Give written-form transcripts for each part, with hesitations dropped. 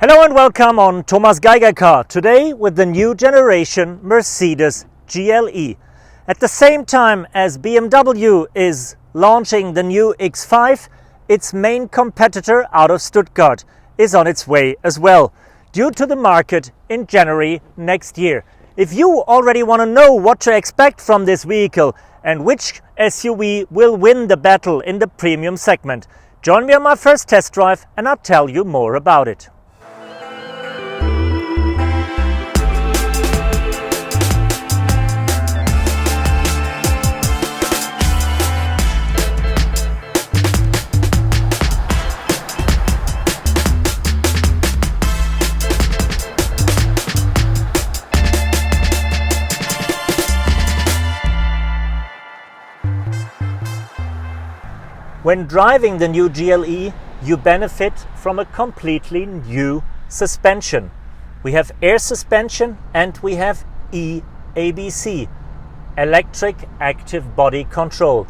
Hello and welcome on Thomas Geiger Car, today with the new generation Mercedes GLE. At the same time as BMW is launching the new X5, its main competitor out of Stuttgart is on its way as well, due to the market in January next year. If you already want to know what to expect from this vehicle and which SUV will win the battle in the premium segment, join me on my first test drive and I'll tell you more about it. When driving the new GLE, you benefit from a completely new suspension. We have air suspension and we have EABC, Electric Active Body Control.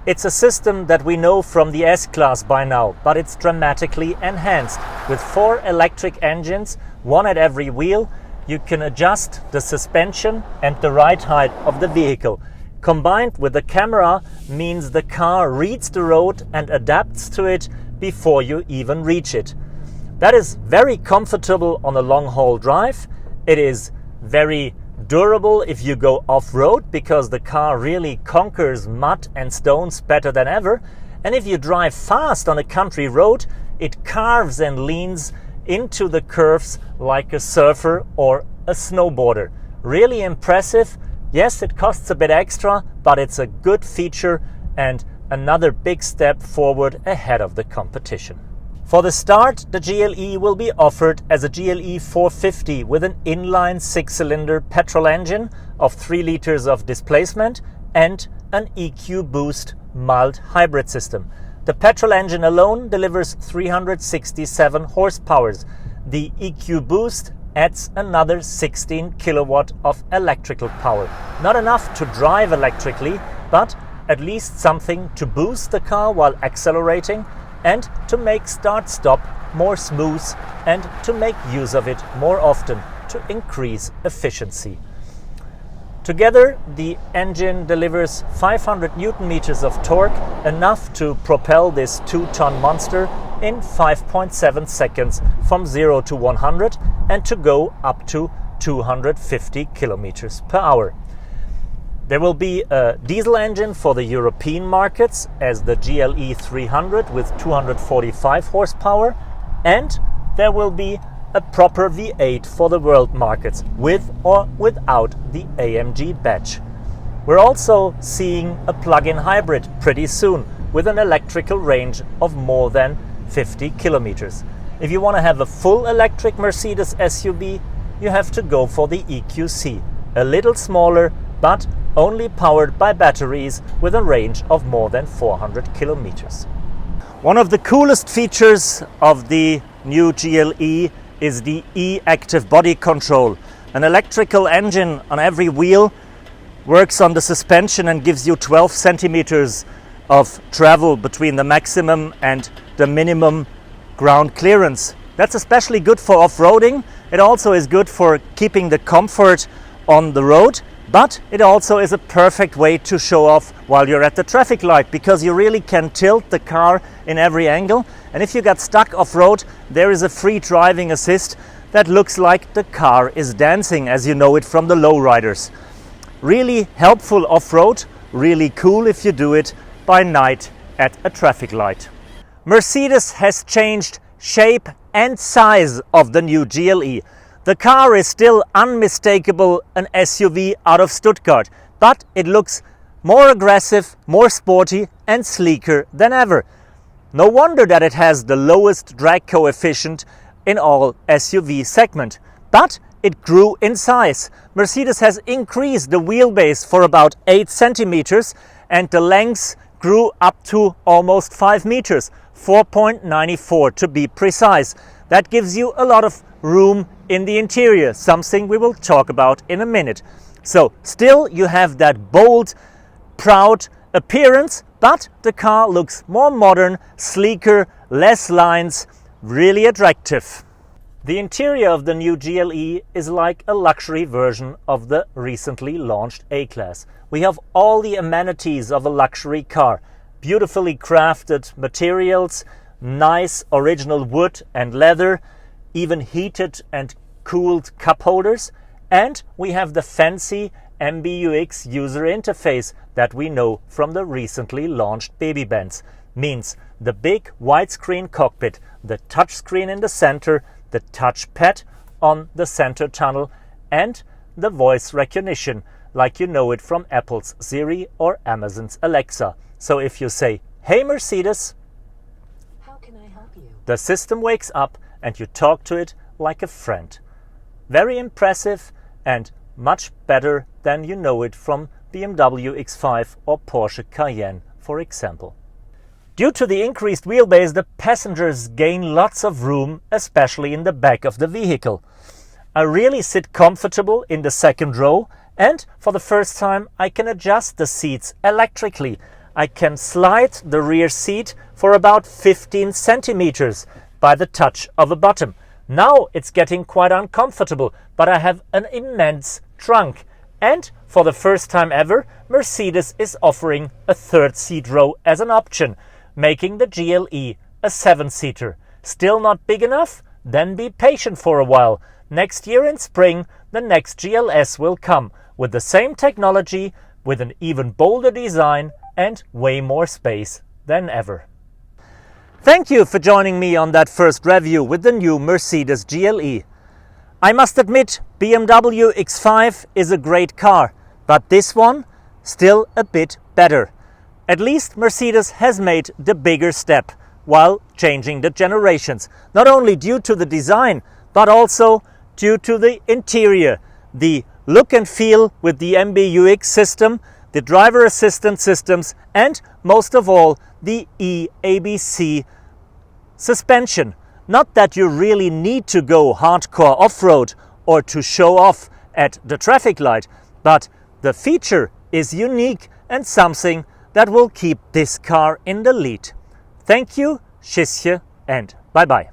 It's a system that we know from the S-Class by now, but it's dramatically enhanced. With 4 electric engines, one at every wheel, you can adjust the suspension and the ride height of the vehicle. Combined with the camera means the car reads the road and adapts to it before you even reach it. That is very comfortable on a long-haul drive. It is very durable if you go off-road because the car really conquers mud and stones better than ever. And if you drive fast on a country road, it carves and leans into the curves like a surfer or a snowboarder. Really impressive. Yes, it costs a bit extra, but it's a good feature and another big step forward ahead of the competition. For the start, the GLE will be offered as a GLE 450 with an inline 6-cylinder petrol engine of 3 liters of displacement and an EQ Boost mild hybrid system. The petrol engine alone delivers 367 horsepower. The EQ Boost adds another 16 kilowatt of electrical power. Not enough to drive electrically, but at least something to boost the car while accelerating and to make start-stop more smooth and to make use of it more often to increase efficiency. Together, the engine delivers 500 Newton meters of torque, enough to propel this 2-ton monster in 5.7 seconds from 0 to 100 and to go up to 250 kilometers per hour. There will be a diesel engine for the European markets as the GLE 300 with 245 horsepower, and there will be a proper V8 for the world markets with or without the AMG badge. We're also seeing a plug-in hybrid pretty soon with an electrical range of more than 50 kilometers. If you want to have a full electric Mercedes SUV, you have to go for the EQC, a little smaller but only powered by batteries with a range of more than 400 kilometers. One of the coolest features of the new GLE is the E-Active Body Control. An electrical engine on every wheel works on the suspension and gives you 12 centimeters of travel between the maximum and the minimum ground clearance. That's especially good for off-roading. It also is good for keeping the comfort on the road, but it also is a perfect way to show off while you're at the traffic light because you really can tilt the car in every angle. And if you got stuck off-road, there is a free driving assist that looks like the car is dancing, as you know it from the lowriders. Really helpful off-road, really cool if you do it by night at a traffic light. Mercedes has changed shape and size of the new GLE. The car is still unmistakable an SUV out of Stuttgart, but it looks more aggressive, more sporty and sleeker than ever. No wonder that it has the lowest drag coefficient in all SUV segment, but it grew in size. Mercedes has increased the wheelbase for about 8 centimeters and the length grew up to almost 5 meters, 4.94 to be precise. That gives you a lot of room in the interior, something we will talk about in a minute. So still you have that bold, proud appearance, but the car looks more modern, sleeker, less lines, really attractive. The interior of the new GLE is like a luxury version of the recently launched A-Class. We have all the amenities of a luxury car, beautifully crafted materials, nice original wood and leather, even heated and cooled cup holders, and we have the fancy MBUX user interface that we know from the recently launched Mercedes-Benz. Means the big widescreen cockpit, the touchscreen in the center, the touchpad on the center tunnel, and the voice recognition like you know it from Apple's Siri or Amazon's Alexa. So if you say, "Hey Mercedes," how can I help you? The system wakes up and you talk to it like a friend. Very impressive and much better than you know it from BMW X5 or Porsche Cayenne, for example. Due to the increased wheelbase, the passengers gain lots of room, especially in the back of the vehicle. I really sit comfortable in the second row, and for the first time I can adjust the seats electrically. I can slide the rear seat for about 15 centimeters by the touch of a button. Now it's getting quite uncomfortable, but I have an immense trunk. And for the first time ever, Mercedes is offering a third seat row as an option, making the GLE a 7-seater. Still not big enough? Then be patient for a while. Next year in spring, the next GLS will come with the same technology, with an even bolder design and way more space than ever. Thank you for joining me on that first review with the new Mercedes GLE. I must admit, BMW X5 is a great car, but this one still a bit better. At least Mercedes has made the bigger step while changing the generations, not only due to the design, but also due to the interior, the look and feel with the MBUX system, the driver assistance systems, and most of all, the eABC suspension. Not that you really need to go hardcore off-road or to show off at the traffic light, but the feature is unique and something that will keep this car in the lead. Thank you, tschüsschen, and bye-bye.